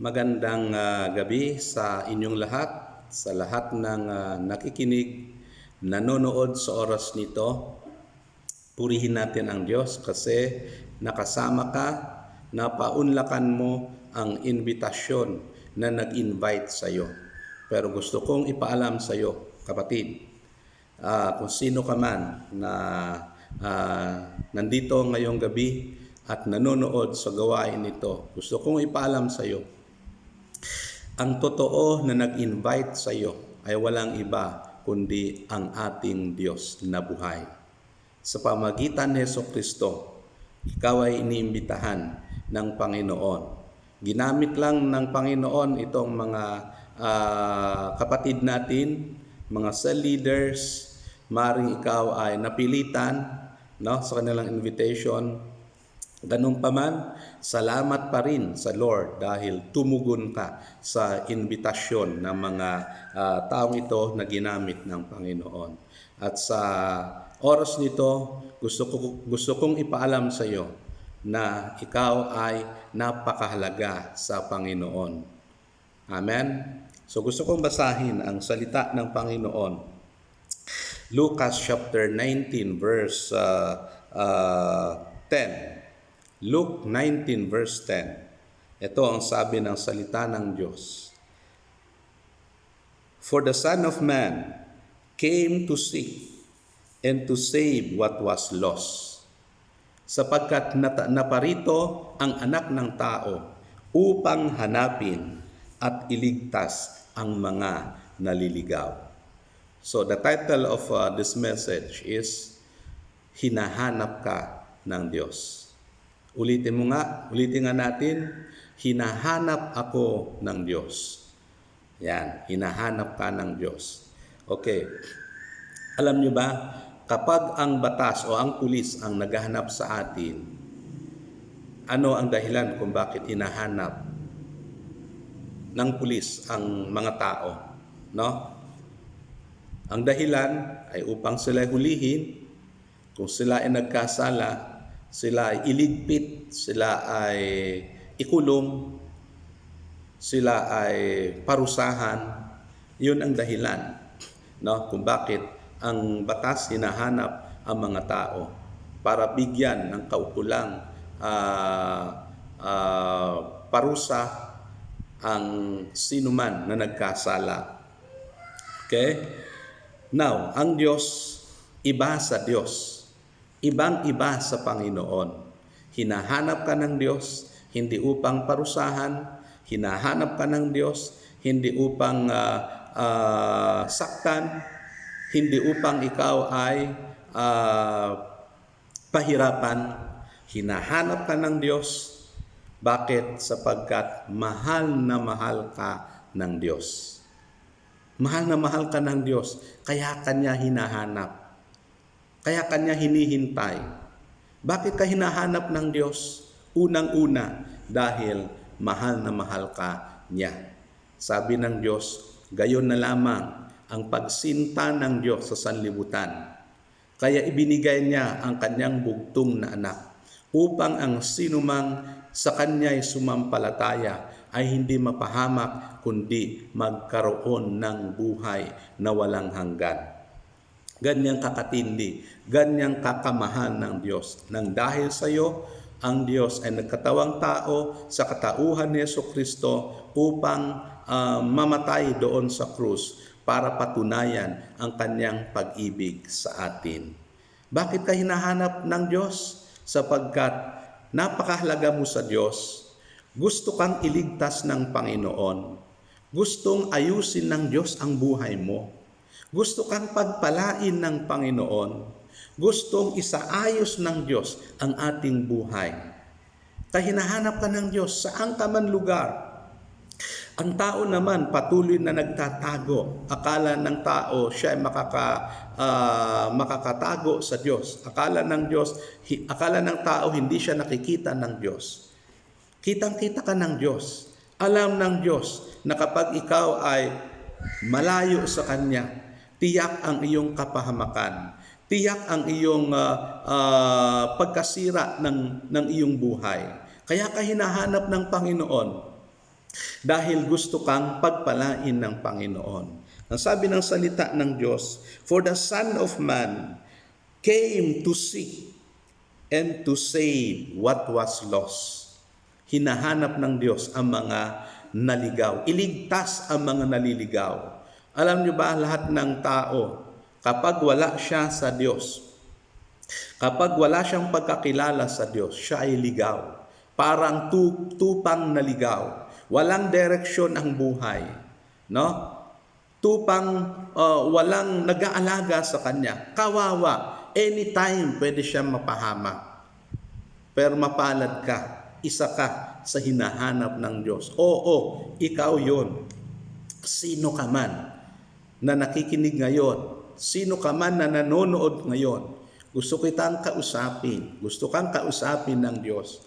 Magandang gabi sa inyong lahat, sa lahat ng nakikinig, nanonood sa oras nito. Purihin natin ang Diyos kasi nakasama ka, napaunlakan mo ang invitasyon na nag-invite sa iyo. Pero gusto kong ipaalam sa iyo, kapatid, kung sino ka man na nandito ngayong gabi at nanonood sa gawain nito, gusto kong ipaalam sa iyo, ang totoo na nag-invite sa iyo ay walang iba kundi ang ating Diyos na buhay. Sa pamagitan ni Jesucristo, ikaw ay iniimbitahan ng Panginoon. Ginamit lang ng Panginoon itong mga kapatid natin, mga cell leaders, maring ikaw ay napilitan sa kanilang invitation. Ganun pa man, salamat pa rin sa Lord dahil tumugon ka sa invitasyon ng mga taong ito na ginamit ng Panginoon. At sa oras nito, gusto kong ipaalam sa iyo na ikaw ay napakahalaga sa Panginoon. Amen? So gusto kong basahin ang salita ng Panginoon. Lucas chapter 19 verse 10. Luke 19 verse 10. Ito ang sabi ng salita ng Diyos. For the Son of Man came to seek and to save what was lost. Sapagkat naparito ang anak ng tao upang hanapin at iligtas ang mga naliligaw. So the title of this message is Hinahanap Ka ng Diyos. Ulitin nga natin, hinahanap ako ng Diyos. Yan, hinahanap ka ng Diyos. Okay, alam nyo ba, kapag ang batas o ang pulis ang naghahanap sa atin, ano ang dahilan kung bakit hinahanap ng pulis ang mga tao? No? Ang dahilan ay upang sila hulihin, kung sila ay nagkasala, sila ay iligpit, sila ay ikulong, sila ay parusahan. Yun ang dahilan, kung bakit ang batas hinahanap ang mga tao para bigyan ng kaukulang parusa ang sinuman na nagkasala. Okay? Now, ang Diyos, iba sa Diyos. Ibang-iba sa Panginoon. Hinahanap ka ng Diyos, hindi upang parusahan. Hinahanap ka ng Diyos, hindi upang saktan. Hindi upang ikaw ay pahirapan. Hinahanap ka ng Diyos. Bakit? Sapagkat mahal na mahal ka ng Diyos. Mahal na mahal ka ng Diyos, kaya Kanya hinahanap. Kaya Kanya hinihintay. Bakit ka hinahanap ng Diyos? Unang-una, dahil mahal na mahal ka Niya. Sabi ng Diyos, gayon na lamang ang pagsinta ng Diyos sa sanlibutan. Kaya ibinigay Niya ang Kanyang bugtong na anak upang ang sinumang sa Kanya'y sumampalataya ay hindi mapahamak kundi magkaroon ng buhay na walang hanggan. Ganyang kakatindi, ganyang kakamahal ng Diyos. Nang dahil sa iyo, ang Diyos ay nagkatawang tao sa katauhan ni Jesucristo upang mamatay doon sa krus para patunayan ang Kanyang pag-ibig sa atin. Bakit ka hinahanap ng Diyos? Sapagkat napakahalaga mo sa Diyos. Gusto kang iligtas ng Panginoon. Gustong ayusin ng Diyos ang buhay mo. Gusto kang pagpalain ng Panginoon. Gustong isaayos ng Diyos ang ating buhay. Hinahanap ka ng Diyos saan ka man lugar. Ang tao naman patuloy na nagtatago. Akala ng tao siya ay makakatago sa Diyos. Akala ng tao hindi siya nakikita ng Diyos. Kitang-kita ka ng Diyos. Alam ng Diyos na kapag ikaw ay malayo sa Kanya, tiyak ang iyong kapahamakan. Tiyak ang iyong pagkasira ng iyong buhay. Kaya ka hinahanap ng Panginoon. Dahil gusto kang pagpalain ng Panginoon. Ang sabi ng salita ng Diyos, "For the Son of Man came to seek and to save what was lost." Hinahanap ng Diyos ang mga naligaw. Iligtas ang mga naliligaw. Alam niyo ba, lahat ng tao, kapag wala siya sa Diyos, kapag wala siyang pagkakilala sa Diyos, siya ay ligaw. Parang tupang naligaw. Walang direksyon ang buhay. No? Walang nag-aalaga sa kanya. Kawawa. Anytime pwede siya mapahamak. Pero mapalad ka. Isa ka sa hinahanap ng Diyos. Oo, ikaw yon. Sino ka man na nakikinig ngayon, sino ka man na nanonood ngayon, gusto kang kausapin ng Diyos.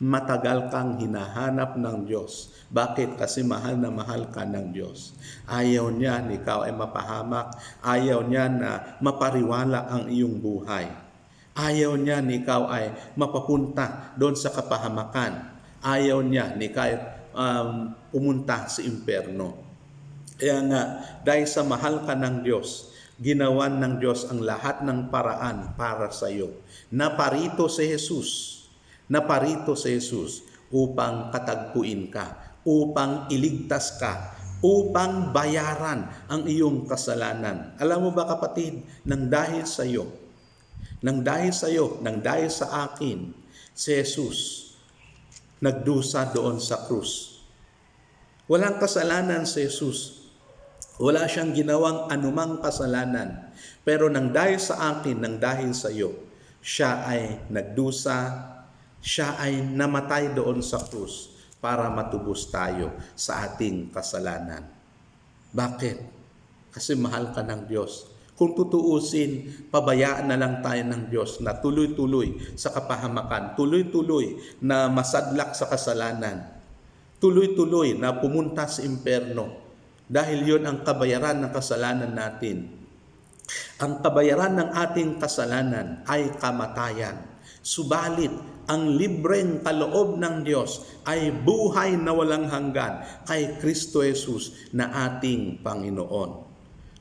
Matagal kang hinahanap ng Diyos. Bakit? Kasi mahal na mahal ka ng Diyos. Ayaw niya na ikaw ay mapahamak. Ayaw niya na mapariwala ang iyong buhay. Ayaw niya na ikaw ay mapapunta doon sa kapahamakan. Ayaw niya na ikaw pumunta sa impyerno. Kaya nga, dahil sa mahal ka ng Diyos, ginawan ng Diyos ang lahat ng paraan para sa iyo. Naparito si Jesus upang katagpuin ka, upang iligtas ka, upang bayaran ang iyong kasalanan. Alam mo ba kapatid, nang dahil sa akin, si Jesus nagdusa doon sa krus. Walang kasalanan si Jesus. Wala siyang ginawang anumang kasalanan. Pero nang dahil sa akin, nang dahil sa iyo, siya ay nagdusa, siya ay namatay doon sa krus para matubos tayo sa ating kasalanan. Bakit? Kasi mahal ka ng Diyos. Kung tutuusin, pabayaan na lang tayo ng Diyos na tuloy-tuloy sa kapahamakan, tuloy-tuloy na masadlak sa kasalanan, tuloy-tuloy na pumunta sa impyerno. Dahil yon ang kabayaran ng kasalanan natin. Ang kabayaran ng ating kasalanan ay kamatayan. Subalit, ang libreng kaloob ng Diyos ay buhay na walang hanggan kay Kristo Jesus na ating Panginoon.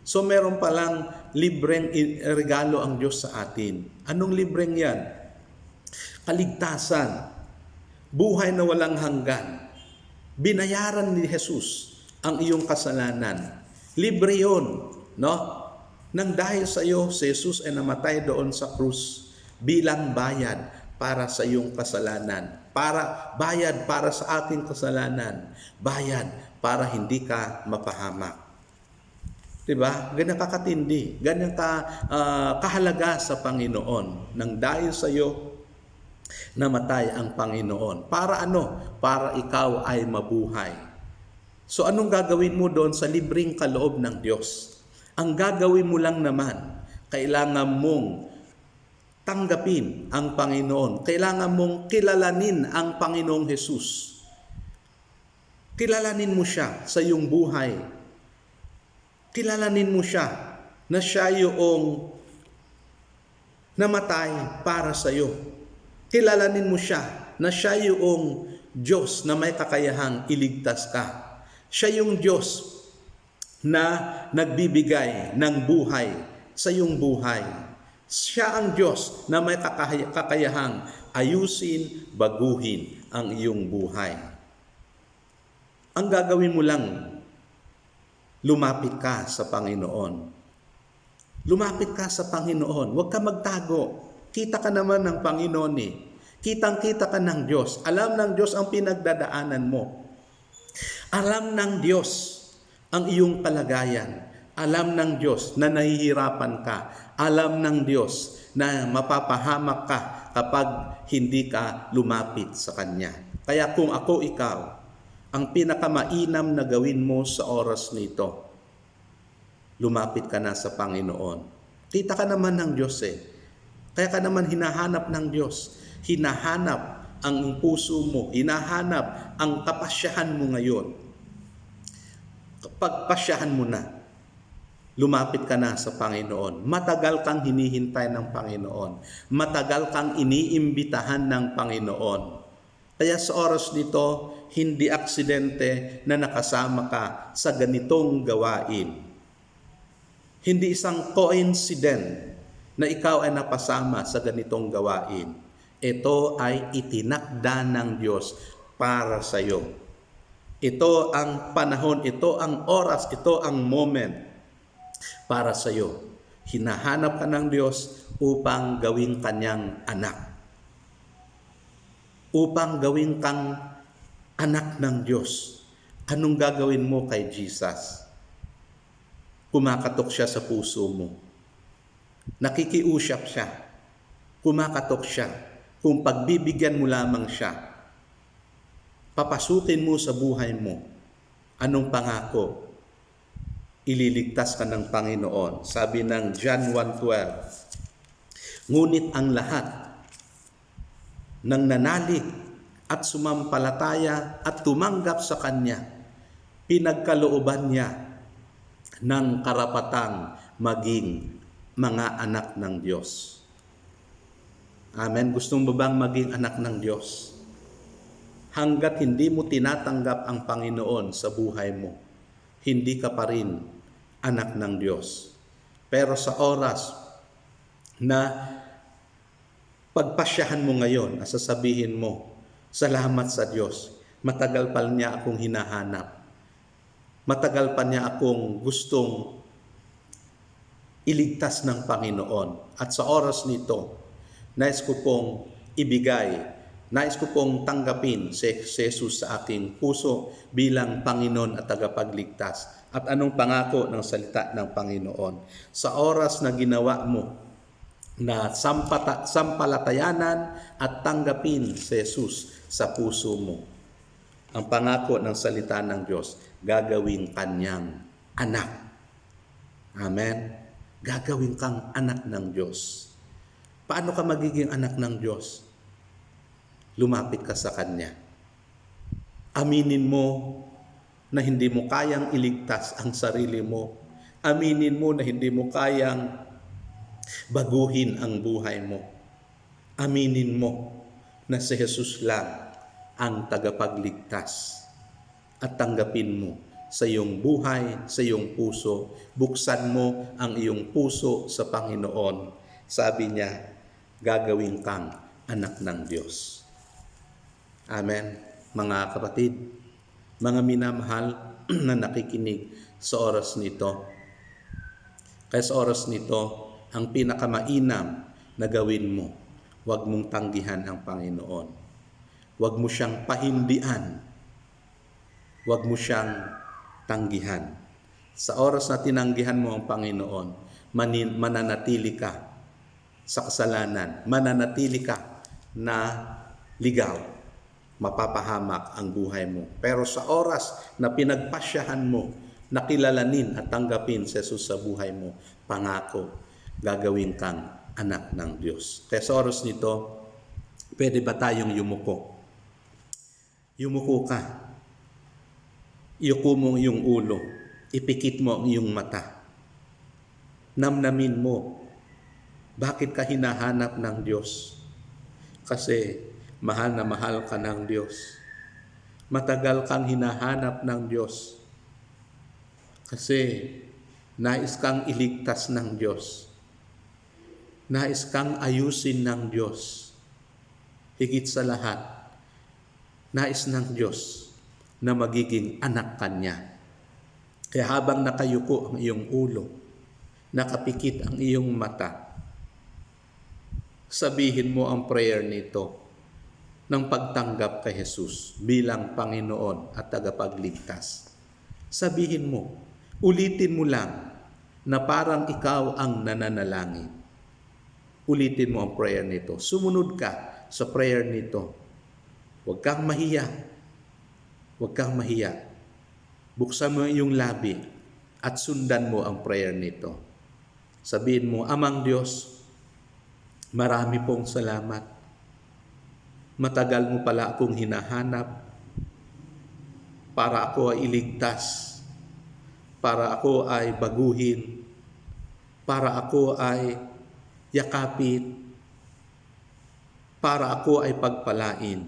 So meron palang libreng regalo ang Diyos sa atin. Anong libreng yan? Kaligtasan. Buhay na walang hanggan. Binayaran ni Jesus ang iyong kasalanan. Libre yun, no? Nang dahil sa iyo, si Jesus ay namatay doon sa krus bilang bayad para sa iyong kasalanan. Bayad para sa ating kasalanan. Bayad para hindi ka mapahamak. Diba? Ganyan kakatindi. Ganyan kahalaga sa Panginoon. Nang dahil sa iyo, namatay ang Panginoon. Para ano? Para ikaw ay mabuhay. So anong gagawin mo doon sa libreng kaloob ng Diyos? Ang gagawin mo lang naman, kailangan mong tanggapin ang Panginoon. Kailangan mong kilalanin ang Panginoong Jesus. Kilalanin mo siya sa iyong buhay. Kilalanin mo siya na siya yung namatay para sa iyo. Kilalanin mo siya na siya yung Diyos na may kakayahang iligtas ka. Siya yung Diyos na nagbibigay ng buhay sa iyong buhay. Siya ang Diyos na may kakayahang ayusin, baguhin ang iyong buhay. Ang gagawin mo lang, lumapit ka sa Panginoon. Lumapit ka sa Panginoon. Huwag ka magtago. Kita ka naman ng Panginoon eh. Kitang-kita ka ng Diyos. Alam ng Diyos ang pinagdadaanan mo. Alam ng Diyos ang iyong kalagayan. Alam ng Diyos na nahihirapan ka. Alam ng Diyos na mapapahamak ka kapag hindi ka lumapit sa Kanya. Kaya kung ako ikaw, ang pinakamainam na gawin mo sa oras nito, lumapit ka na sa Panginoon. Kita ka naman ng Diyos eh. Kaya ka naman hinahanap ng Diyos. Hinahanap ang puso mo. Hinahanap ang kapasyahan mo ngayon. Pagpasyahan mo na, lumapit ka na sa Panginoon. Matagal kang hinihintay ng Panginoon. Matagal kang iniimbitahan ng Panginoon. Kaya sa oras nito, hindi aksidente na nakasama ka sa ganitong gawain. Hindi isang coincidence na ikaw ay napasama sa ganitong gawain. Ito ay itinakda ng Diyos para sa iyo. Ito ang panahon, ito ang oras, ito ang moment para sa iyo. Hinahanap ka ng Diyos upang gawing kanyang anak. Upang gawin kang anak ng Diyos. Anong gagawin mo kay Jesus? Kumakatok siya sa puso mo. Nakikiusap siya. Kumakatok siya. Kung pagbibigyan mo lamang siya, papasukin mo sa buhay mo. Anong pangako? Ililigtas ka ng Panginoon. Sabi ng John 1:12, ngunit ang lahat ng nanalig at sumampalataya at tumanggap sa Kanya, pinagkalooban niya ng karapatang maging mga anak ng Diyos. Amen. Gusto mo bang maging anak ng Diyos? Hanggat hindi mo tinatanggap ang Panginoon sa buhay mo, hindi ka pa rin anak ng Diyos. Pero sa oras na pagpasyahan mo ngayon, sasabihin mo, salamat sa Diyos, matagal pa niya akong hinahanap. Matagal pa niya akong gustong iligtas ng Panginoon. At sa oras nito, nais ko pong ibigay, nais ko pong tanggapin si Jesus sa aking puso bilang Panginoon at tagapagligtas. At anong pangako ng salita ng Panginoon? Sa oras na ginawa mo na sampalatayanan at tanggapin si Jesus sa puso mo, ang pangako ng salita ng Diyos, gagawin kanyang anak. Amen? Gagawin kang anak ng Diyos. Paano ka magiging anak ng Diyos? Lumapit ka sa Kanya. Aminin mo na hindi mo kayang iligtas ang sarili mo. Aminin mo na hindi mo kayang baguhin ang buhay mo. Aminin mo na si Jesus lang ang tagapagligtas. At tanggapin mo sa iyong buhay, sa iyong puso. Buksan mo ang iyong puso sa Panginoon. Sabi niya, gagawin kang anak ng Diyos. Amen. Mga kapatid, mga minamahal na nakikinig sa oras nito. Kaya sa oras nito, ang pinakamainam na gawin mo, huwag mong tanggihan ang Panginoon. Huwag mo siyang pahindian. Huwag mo siyang tanggihan. Sa oras na tinanggihan mo ang Panginoon, mananatili ka sa kasalanan, mananatili ka na ligaw, mapapahamak ang buhay mo. Pero sa oras na pinagpasyahan mo, nakilalanin at tanggapin si Jesus sa buhay mo, pangako, gagawin kang anak ng Diyos. Kaya sa oras nito, pwede ba tayong yumuko? Yumuko ka. Iyuko mo yung ulo. Ipikit mo ang iyong mata. Namnamin mo. Bakit ka hinahanap ng Diyos? Kasi mahal na mahal ka ng Diyos. Matagal kang hinahanap ng Diyos. Kasi nais kang iligtas ng Diyos. Nais kang ayusin ng Diyos. Higit sa lahat, nais ng Diyos na magiging anak kanya. Kaya habang nakayuko ang iyong ulo, nakapikit ang iyong mata, sabihin mo ang prayer nito ng pagtanggap kay Jesus bilang Panginoon at tagapagligtas. Sabihin mo, ulitin mo lang na parang ikaw ang nananalangin. Ulitin mo ang prayer nito. Sumunod ka sa prayer nito. Huwag kang mahiya. Huwag kang mahiya. Buksan mo iyong labi at sundan mo ang prayer nito. Sabihin mo, Amang Diyos, marami pong salamat. Matagal mo pala akong hinahanap para ako ay iligtas, para ako ay baguhin, para ako ay yakapin, para ako ay pagpalain.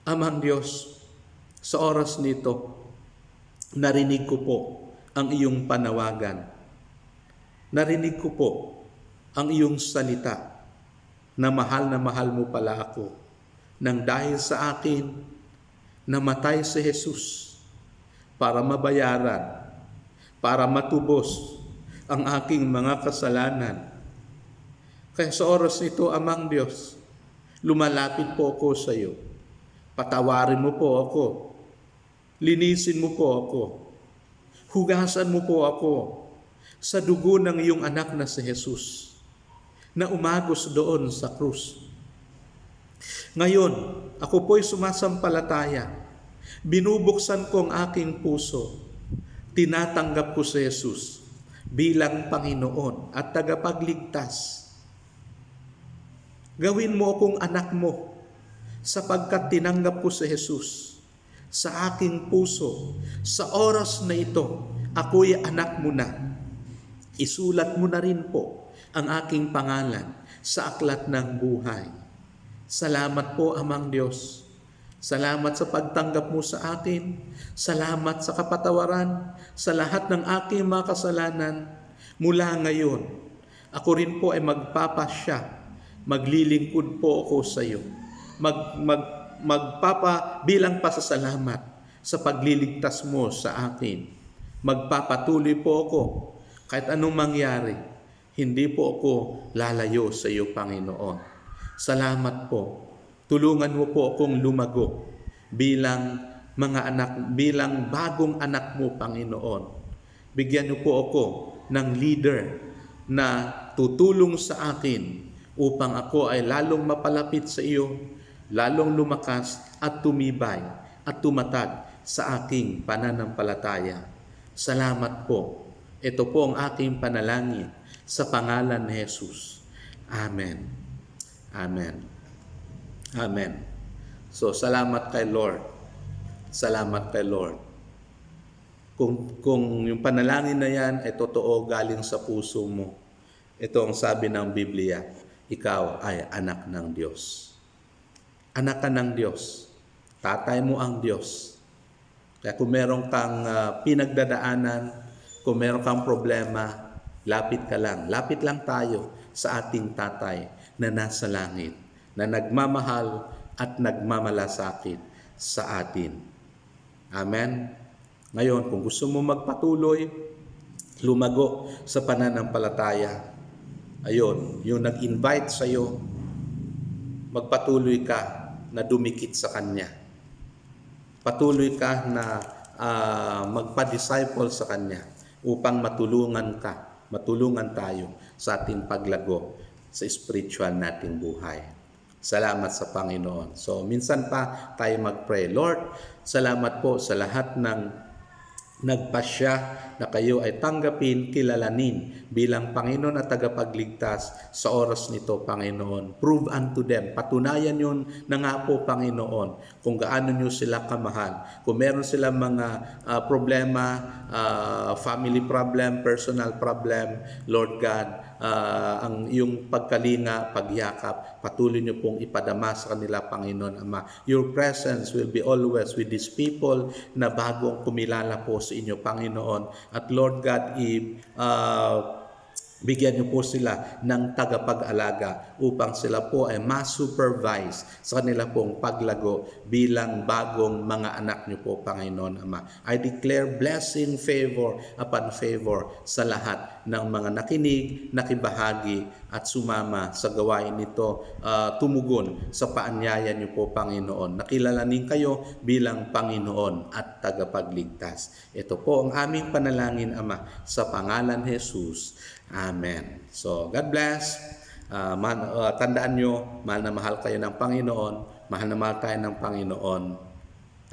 Amang Diyos, sa oras nito, narinig ko po ang iyong panawagan. Narinig ko po ang iyong salita na mahal mo pala ako. Nang dahil sa akin, namatay si Jesus para mabayaran, para matubos ang aking mga kasalanan. Kaya sa oras nito, Amang Diyos, lumalapit po ako sa iyo. Patawarin mo po ako. Linisin mo po ako. Hugasan mo po ako sa dugo ng iyong anak na si Jesus na umagos doon sa krus. Ngayon, ako po'y sumasampalataya. Binubuksan ko ang aking puso. Tinatanggap ko si Jesus bilang Panginoon at tagapagligtas. Gawin mo akong anak mo sapagkat tinanggap ko si Jesus sa aking puso. Sa oras na ito, ako'y anak mo na. Isulat mo na rin po ang aking pangalan sa aklat ng buhay. Salamat po, Amang Diyos. Salamat sa pagtanggap mo sa akin. Salamat sa kapatawaran sa lahat ng aking mga kasalanan. Mula ngayon, ako rin po ay magpapasya. Maglilingkod po ako sa iyo. Bilang pasasalamat sa pagliligtas mo sa akin. Magpapatuloy po ako kahit anong mangyari. Hindi po ako lalayo sa iyo, Panginoon. Salamat po. Tulungan mo po akong lumago bilang bagong anak mo, Panginoon. Bigyan niyo po ako ng leader na tutulong sa akin upang ako ay lalong mapalapit sa iyo, lalong lumakas at tumibay at tumatag sa aking pananampalataya. Salamat po. Ito po ang aking panalangin sa pangalan ni Jesus. Amen. Amen. Amen. So, salamat kay Lord. Salamat kay Lord. Kung yung panalangin na yan ay totoo galing sa puso mo, ito ang sabi ng Biblia, ikaw ay anak ng Diyos. Anak ka ng Diyos. Tatay mo ang Diyos. Kaya kung meron kang pinagdadaanan, kung meron kang problema, lapit ka lang. Lapit lang tayo sa ating tatay na nasa langit, na nagmamahal at nagmamalasakit sa atin. Amen? Ngayon, kung gusto mo magpatuloy, lumago sa pananampalataya, ayun, yung nag-invite sa iyo, magpatuloy ka na dumikit sa Kanya. Patuloy ka na magpa-disciple sa Kanya upang matulungan tayo sa ating paglago sa spiritual nating buhay. Salamat sa Panginoon. So, minsan pa tayo mag-pray. Lord, salamat po sa lahat ng nagpasya na kayo ay tanggapin, kilalanin bilang Panginoon at tagapagligtas sa oras nito, Panginoon. Prove unto them. Patunayan yun na nga po, Panginoon, kung gaano nyo sila kamahal. Kung meron silang mga problema, family problem, personal problem, Lord God, ang iyong pagkalinga, pagyakap, patuloy niyo pong ipadama sa kanila, Panginoon Ama. Your presence will be always with these people na bagong kumilala po sa inyo, Panginoon. At Lord God, bigyan niyo po sila ng tagapag-alaga upang sila po ay ma-supervise sa kanila pong paglago bilang bagong mga anak niyo po, Panginoon Ama. I declare blessing, favor upon favor sa lahat ng mga nakinig, nakibahagi at sumama sa gawain nito, tumugon sa paanyaya niyo po, Panginoon. Nakilalanin kayo bilang Panginoon at tagapagligtas. Ito po ang aming panalangin, Ama, sa pangalan Jesus. Amen. So, God bless. Tandaan nyo, mahal na mahal kayo ng Panginoon. Mahal na mahal tayo ng Panginoon.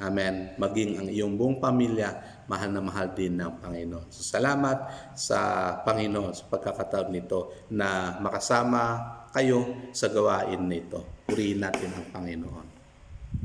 Amen. Maging ang iyong buong pamilya, mahal na mahal din ng Panginoon. So, salamat sa Panginoon sa pagkakataon nito na makasama kayo sa gawain nito. Purihin natin ang Panginoon.